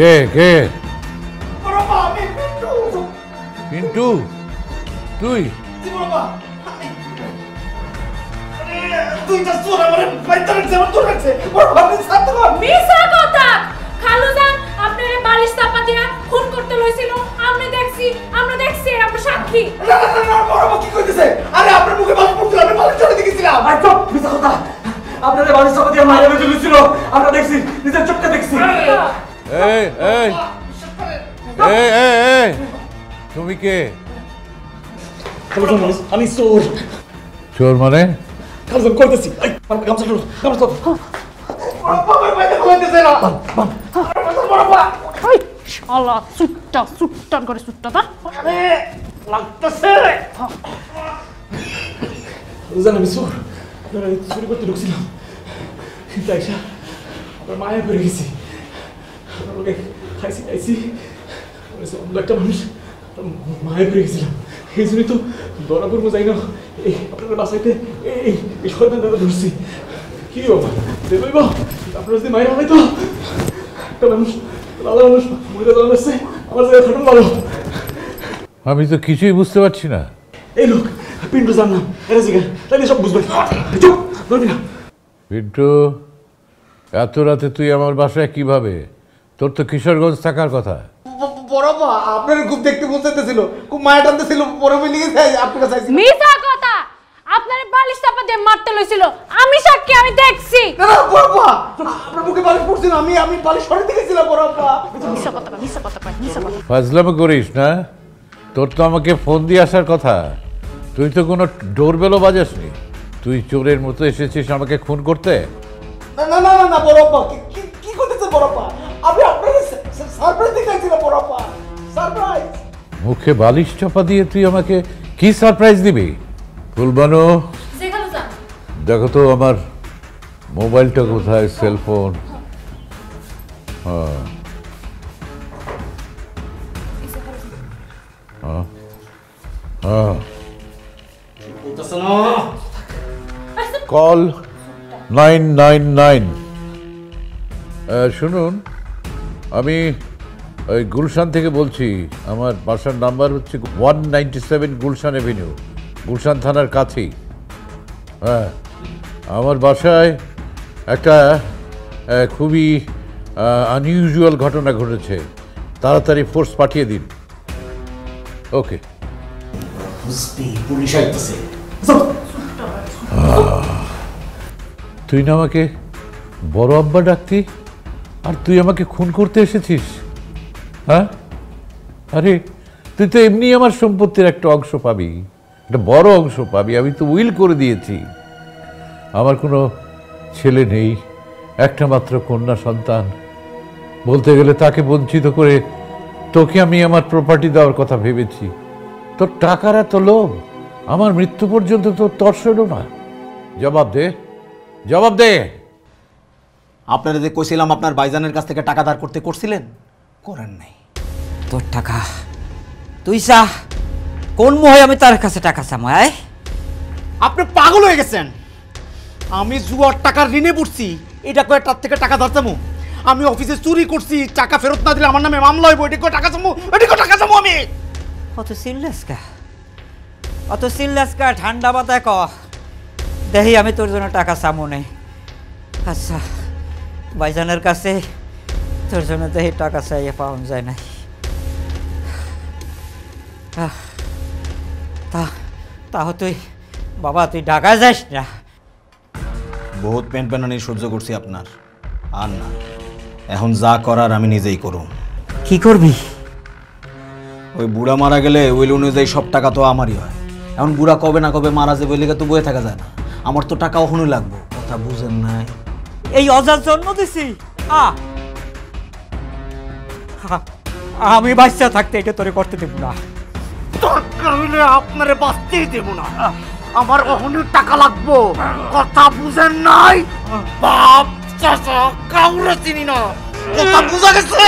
কে কে? বড়পা, আমি পিন্টু। পিন্টু, তুই? তুইটা চোর আমারে বাইতে রাখছে, আমার চোর রাখছে। বড়পা, আপনি শান্ত হন। মিছা কথা। খালুজান আপনারে বালিশ চাপা দিয়া খুন করতে লইছিল। আমরা দেখছি আমরা সাক্ষী। না না না না, বড়পা কি কইতেছে? আরে আপনার মুখে বালি পড়ছিল, আমি বালি চড়ে দিয়েছিলাম। আর চুপ, মিথ্যা কথা। আপনাদের বাড়ির সবাই দিয়ে মায়ের বেঁধে লুছিল, আমরা দেখছি, নিজের চোখে দেখছি। এই এই এই এই এই, তুমি কে? আমি চোর। চোর মানে? খালুজান কইতেছি। গামছা ধরো, গামছা ধরো। বড়পা, আমার বাইতে কইতেছে না। বড়পা, শালা সুট্টান করে সুট্টা তা। আরে লাগতেছে। খালুজান আমি চোর। আপনারা চুরি করতে ঢুকছিলাম, কিন্তু আইসা আমার মায়ে পড়ে গেছি। আপনাকে খাইছি অন্য একটা মানুষ মায়ে পড়ে গেছিলাম। এই জন্যই তো ধরা পড়বো যাই না, এই আপনারা বাসাইতে এই শয়তান দাদা ধরছি। কি বাবা দেবইব আপনারা যদি মায়ের হবে তো একটা মানুষ লালা মানুষ মহিলা দল আসছে, আমার জায়গায় খাটুন ভালো। আমি তো কিছুই বুঝতে পারছি না। এই লোক পিন্টু জানলাম, এটা জিজ্ঞাসা তাইলে সব বুঝবে। চুপ ধরবি না। পিন্টু, এত রাতে তুই আমার বাসায় কিভাবে? তোর তো কিশোরগঞ্জ থাকার কথা। বড়পা, আপনার খুব দেখতে বলতেছিল, খুব মায়া টানতেছিল, পরে মিলে গেছে আপনার কাছে আইছি। মিছা কথা। আপনারে বালিশ চাপা দিয়ে মারতে লইছিল। আমি সাক্ষী, আমি দেখছি। না না বড়পা, আপনার মুখে বালি পড়ছিল, আমি বালি সরে দিয়েছিলাম বড়পা। মিছা কথা কয়, মিছা কথা কয়, মিছা কথা। ফাজলামো করিস না। তোর তো আমাকে ফোন দিয়ে আসার কথা। তুই তো কোনো ডোরবেলও বাজাসনি। তুই চোরের মতো এসেছিস আমাকে খুন করতে। না না না না বড়পা, কি করতেছে বড়পা? আমি আপনাকে সারপ্রাইজ দিতে চাইছিলাম বড়পা, সারপ্রাইজ। মুখে বালিশ চাপা দিয়ে তুই আমাকে কি সারপ্রাইজ দিবি? ফুলবানো, জি খালুজান। দেখো তো আমার মোবাইলটা কোথায়, সেলফোন? কল 999। শুনুন, আমি ওই গুলশান থেকে বলছি। আমার বাসার নাম্বার হচ্ছে 197 গুলশান এভিনিউ, গুলশান থানার কাছেই। হ্যাঁ, আমার বাসায় একটা খুবই আনইউজুয়াল ঘটনা ঘটেছে। তাড়াতাড়ি ফোর্স পাঠিয়ে দিন। ওকে। পুলিশ আইতেছে। তুই না আমাকে বড় আব্বা ডাকতি, আর তুই আমাকে খুন করতে এসেছিস? হ্যাঁ, আরে তুই তো এমনি আমার সম্পত্তির একটা অংশ পাবি, একটা বড় অংশ পাবি। আমি তো উইল করে দিয়েছি। আমার কোনো ছেলে নেই, একটা মাত্র কন্যা সন্তান। বলতে গেলে তাকে বঞ্চিত করে তোকে আমি আমার প্রপার্টি দেওয়ার কথা ভেবেছি। তোর টাকার এত লোভ, আমার মৃত্যু পর্যন্ত তোর তর্স এলো না। জবাব দে, জবাব দে। আপনারা যে কইছিলাম আপনার ভাইজানের কাছ থেকে টাকা ধার করতে করছিলেন, করেন নাই। তোর টাকা তুই চা, কোন মোহে আমি তার কাছে টাকা চামাই? আপনি পাগল হয়ে গেছেন। আমি জুয়ার টাকার ঋণে পড়ছি, এটা কয়ে তার থেকে টাকা ধার চামু? আমি অফিসে চুরি করছি, টাকা ফেরত না দিলে আমার নামে মামলা হইব, এটা কয়ে টাকা চামু? এটা কয়ে টাকা চামু আমি? অত সিল্লাসকা, অত সিল্লাসকা, ঠান্ডা মাথায় ক। দেখি আমি তোর জন্য টাকা চামু নেই। আচ্ছা, ভাইজানের কাছে তোর জন্য দেখি টাকা চাইয়ে পাওয়া যায় নাই। তাহ তুই বাবা, তুই ঢাকা যাস না? বহুত পেন পেনানি সহ্য করছি আপনার, আর না। এখন যা করার আমি নিজেই করুম। কি করবি? ওই বুড়া মারা গেলে ওইল অনুযায়ী সব টাকা তো আমারই হয়। এখন বুড়া কবে না কবে মারা যাবে, লেগে তো বয়ে থাকা যায় না। আমার তো টাকা ওখানে লাগবো, কথা বুঝেন নাই? এই অজার জন্ম দিছি। আমি বাচ্চা থাকতে এটা তোরে করতে দেব না। আপনারে বাঁচতেই দেব না। আমার ওখানে টাকা লাগবো, কথা বুঝেন নাই? বাপ চাচা কাউরে চিনি না, কথা বুঝা গেছে?